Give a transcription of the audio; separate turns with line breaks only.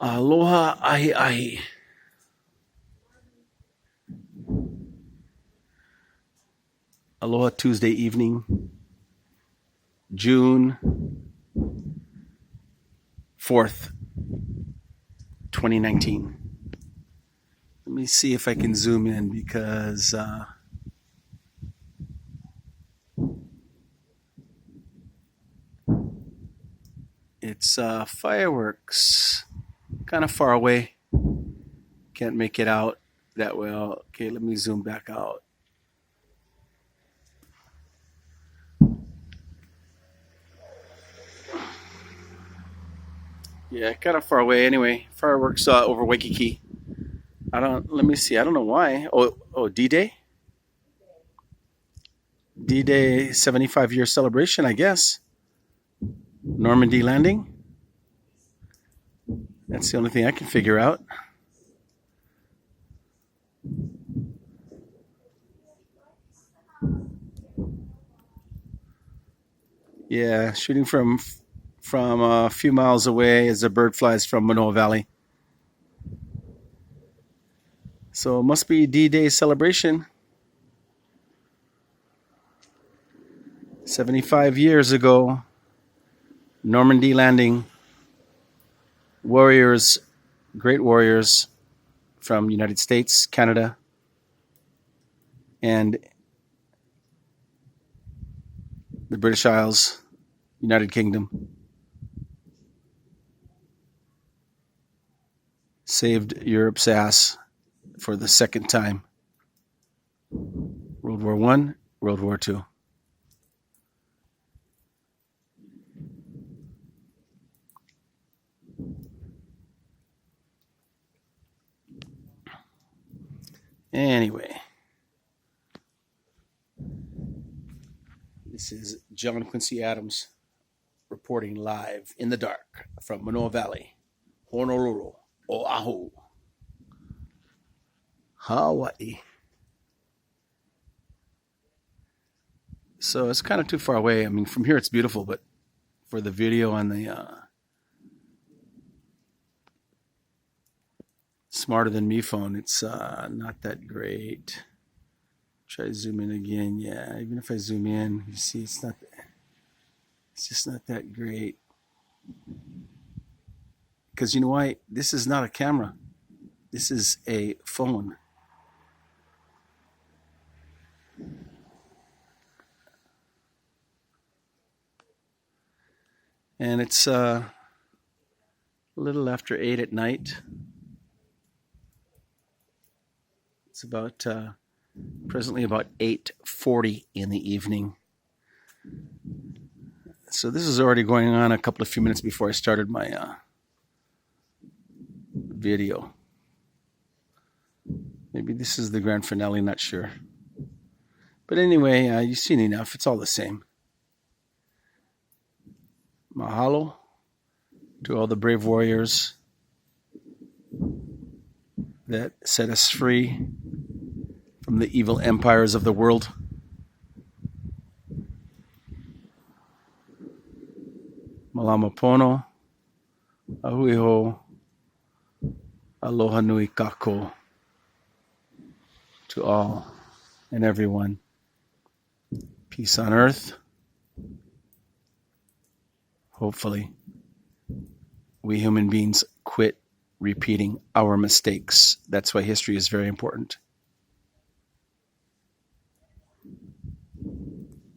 Aloha ahi ahi. Aloha Tuesday evening, June 4th, 2019. Let me see if I can zoom in because it's fireworks kind of far away. Can't make it out that well. Okay, let me zoom back out. Yeah, kind of far away anyway. Fireworks over Waikiki. Let me see. I don't know why. Oh, D-Day? D-Day 75-year celebration, I guess. Normandy landing. That's the only thing I can figure out. Yeah, shooting from a few miles away as a bird flies from Manoa Valley. So it must be D-Day celebration. 75 years ago, Normandy landing. Warriors, great warriors from United States, Canada, and the British Isles, United Kingdom, saved Europe's ass for the second time. World War I, World War II. Anyway, this is John Quincy Adams reporting live in the dark from Manoa Valley, Honolulu, Oahu, Hawaii. So it's kind of too far away. I mean, from here it's beautiful, but for the video on the Smarter Than Me phone, it's not that great. Try to zoom in again. Yeah, even if I zoom in, you see it's just not that great. Because you know why? This is not a camera. This is a phone. And it's a little after 8 at night. It's about presently about 8:40 in the evening. So this is already going on a few minutes before I started my video. Maybe this is the grand finale, not sure. But anyway, you've seen enough. It's all the same. Mahalo to all the brave warriors that set us free from the evil empires of the world. Malama pono, ahuiho, aloha nui kako to all and everyone. Peace on earth. Hopefully, we human beings quit repeating our mistakes. That's why history is very important.